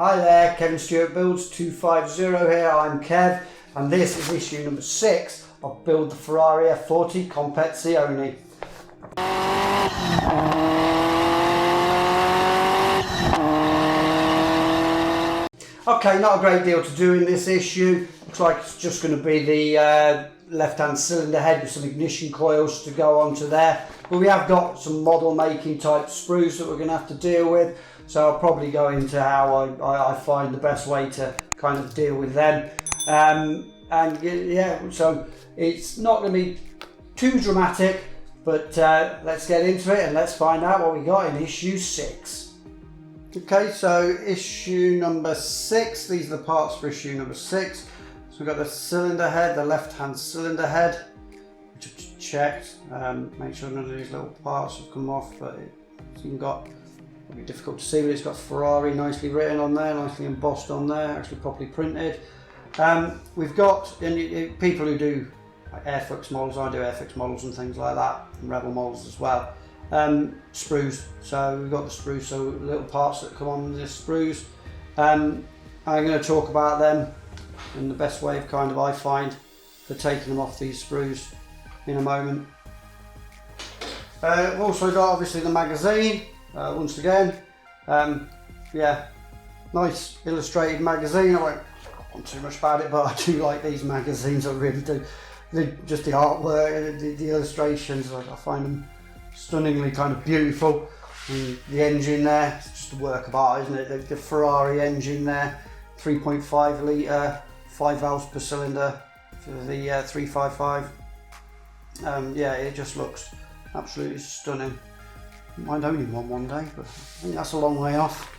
Hi there, Kevin Stewart Builds 250 here. I'm Kev, and this is issue number 6 of Build the Ferrari F40 Competizione. Okay, not a great deal to do in this issue. Looks like it's just going to be the left-hand cylinder head with some ignition coils to go onto there. But we have got some model making type sprues that we're going to have to deal with. So I'll probably go into how I find the best way to kind of deal with them. And yeah, so it's not going to be too dramatic, but let's get into it and let's find out what we got in issue 6. Okay, so issue number 6, these are the parts for issue number 6. So we've got the cylinder head, the left-hand cylinder head, which I've just checked. Make sure none of these little parts have come off, but so you've got, it'll be difficult to see, but it's got Ferrari nicely written on there, nicely embossed on there, actually properly printed. We've got, and people who do like Airfix models, I do Airfix models and things like that, and Rebel models as well. Sprues, so we've got the sprues, so little parts that come on the sprues. I'm going to talk about them and the best way of kind of I find for taking them off these sprues in a moment. We've also got obviously the magazine, once again, yeah, nice illustrated magazine. I won't talk on too much about it, but I do like these magazines, I really do. Just the artwork, the illustrations, I find them stunningly kind of beautiful. And the engine there, it's just a work of art, isn't it? The Ferrari engine there, 3.5 litre, 5 valves per cylinder for the 355. Yeah, it just looks absolutely stunning. Might only want one day, but I think that's a long way off.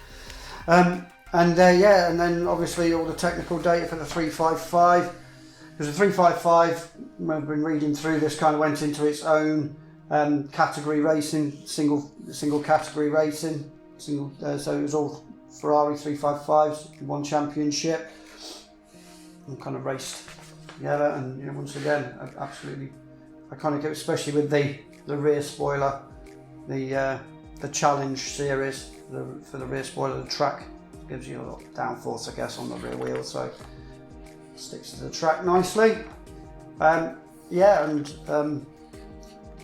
Yeah, and then obviously all the technical data for the 355. Because the 355, I've been reading through this, kind of went into its own category racing, single category racing, so it was all Ferrari 355s in one championship, and kind of raced together. And you know, once again, absolutely iconic, especially with the rear spoiler, the challenge series for the rear spoiler. The track gives you a lot of downforce, I guess, on the rear wheel, so it sticks to the track nicely. Yeah, and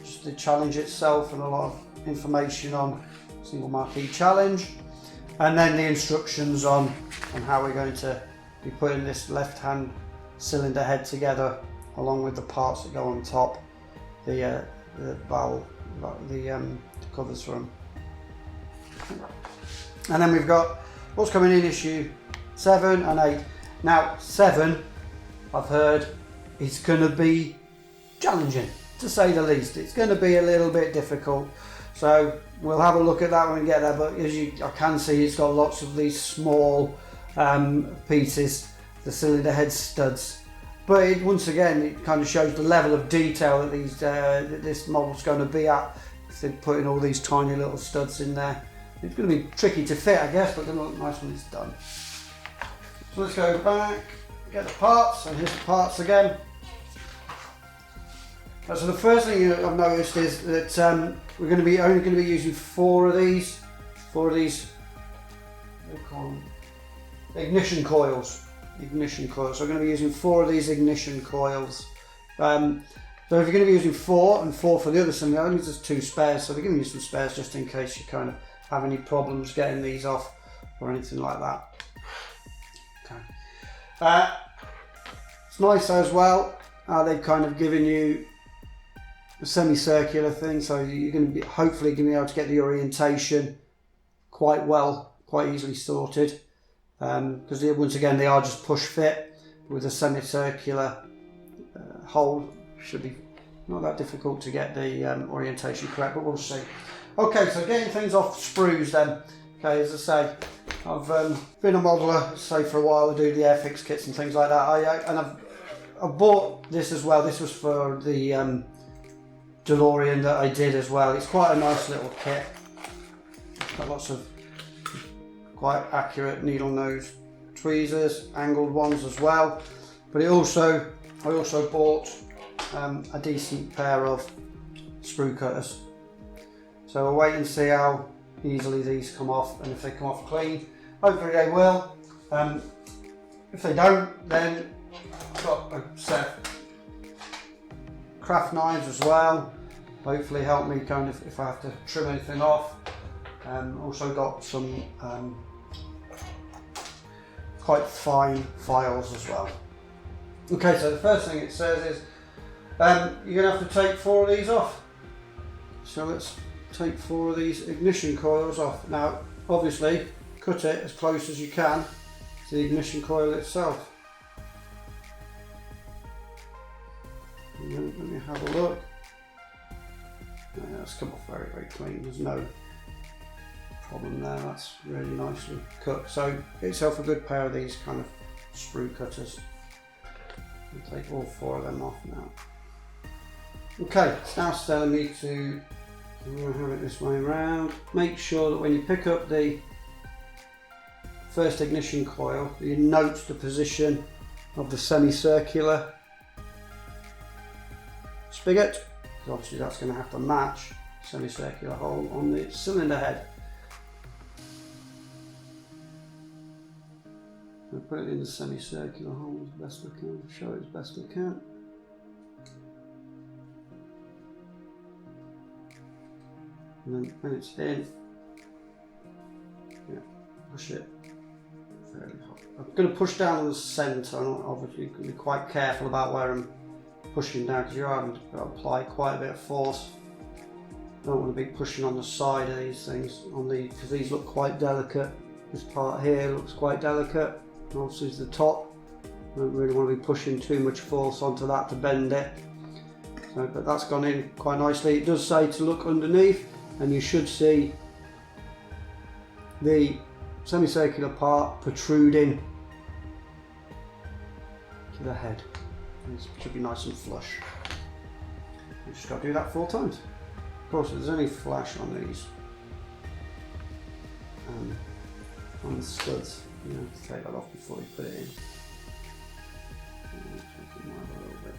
just the challenge itself and a lot of information on single marquee challenge, and then the instructions on how we're going to be putting this left-hand cylinder head together, along with the parts that go on top, the valve, the covers for them. And then we've got what's coming in issue 7 and 8. Now 7, I've heard, is going to be challenging, to say the least. It's going to be a little bit difficult, so we'll have a look at that when we get there. But as I can see, it's got lots of these small pieces, the cylinder head studs. But once again, it kind of shows the level of detail that this model's going to be at. If they're putting all these tiny little studs in there, it's going to be tricky to fit, I guess, but they're going to look nice when it's done. So let's go back, get the parts, and here's the parts again. So the first thing I've noticed is that we're only going to be using 4 of these. 4 of these, what do they call them? Ignition coils. Ignition coils. So we're going to be using 4 of these ignition coils. So if you're going to be using 4 and 4 for the other cylinder, that means there's 2 spares. So we're giving you some spares just in case you kind of have any problems getting these off or anything like that. Okay. It's nice as well how they've kind of given you a semicircular thing, so you're going to be hopefully going to be able to get the orientation quite well, quite easily sorted. Because once again, they are just push fit with a semicircular hole. Should be not that difficult to get the orientation correct, but we'll see. Okay, so getting things off sprues then. Okay, as I say, I've been a modeler, say, for a while. I do the Airfix kits and things like that. And I've bought this as well. This was for the DeLorean that I did as well. It's quite a nice little kit. It's got lots of quite accurate needle nose tweezers, angled ones as well. But I also bought a decent pair of sprue cutters. So we'll wait and see how easily these come off, and if they come off clean, hopefully they will. If they don't, then I've got a set of craft knives as well. Hopefully help me kind of if I have to trim anything off. Also got some quite fine files as well. Okay, so the first thing it says is you're going to have to take 4 of these off. So let's take 4 of these ignition coils off. Now obviously cut it as close as you can to the ignition coil itself. And then let me have a look. That's come off very, very clean. There's no problem there. That's really nicely cut. So get yourself a good pair of these kind of sprue cutters. I'll take all 4 of them off now. Okay, it's now telling me to, I'm going to have it this way around. Make sure that when you pick up the first ignition coil, you note the position of the semicircular spigot, because obviously that's going to have to match semicircular hole on the cylinder head. I'll put it in the semicircular hole as best I can, show it as best I can. And then when it's in, yeah, push it fairly hard. I'm going to push down on the centre, and obviously you can be quite careful about where I'm pushing down because you're having to apply quite a bit of force. Don't want to be pushing on the side of these things, because these look quite delicate. This part here looks quite delicate. And obviously the top. I don't really want to be pushing too much force onto that to bend it. So, but that's gone in quite nicely. It does say to look underneath, and you should see the semicircular part protruding to the head. It should be nice and flush. You just got to do that 4 times. Of course, if there's any flash on these, on the studs, you have to take that off before you put it in. A little bit.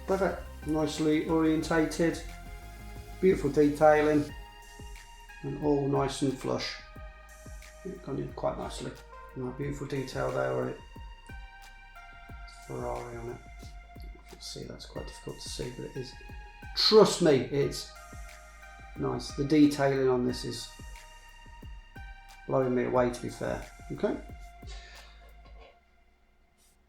Perfect, nicely orientated, beautiful detailing, and all nice and flush. It's gone in quite nicely. And that beautiful detail there where it's Ferrari on it. You can see that's quite difficult to see, but it is. Trust me, it's nice. The detailing on this is blowing me away, to be fair. Okay.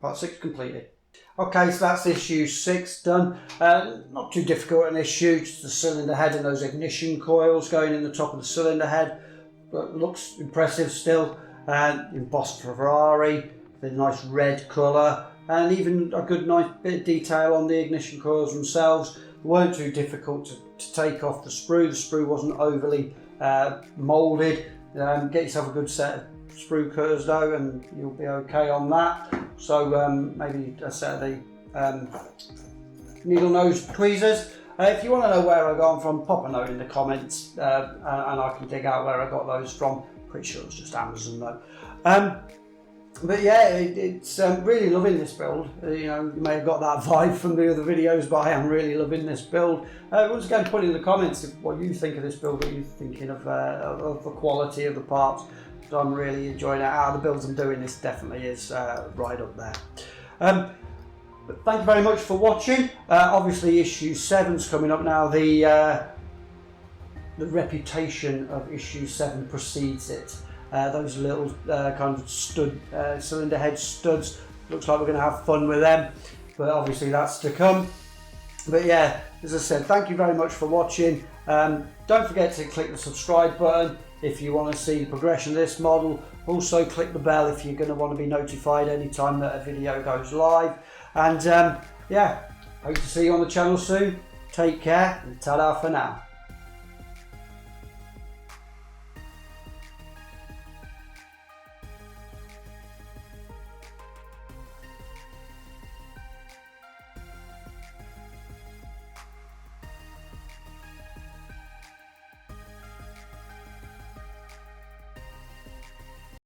Part 6 completed. Okay, so that's issue 6 done. Not too difficult an issue, just the cylinder head and those ignition coils going in the top of the cylinder head. But looks impressive still. Embossed Ferrari, the nice red colour, and even a good nice bit of detail on the ignition coils themselves. They weren't too difficult to take off the sprue. The sprue wasn't overly moulded. Get yourself a good set of sprue cutters though, and you'll be okay on that. So maybe a set of the needle nose tweezers. If you want to know where I got them from, pop a note in the comments, and I can dig out where I got those from. Pretty sure it's just Amazon though. But yeah, it's really loving this build. You know, you may have got that vibe from the other videos, but I am really loving this build. Once again, put in the comments what you think of this build, what you're thinking of the quality of the parts. So I'm really enjoying it. Out of the builds I'm doing, this definitely is right up there. But thank you very much for watching. Obviously, issue 7's coming up now. The reputation of issue 7 precedes it. Those little kind of stud, cylinder head studs. Looks like we're going to have fun with them, but obviously that's to come. But yeah, as I said, thank you very much for watching. Don't forget to click the subscribe button if you want to see the progression of this model. Also click the bell if you're going to want to be notified anytime that a video goes live. And yeah, hope to see you on the channel soon. Take care and ta-da for now.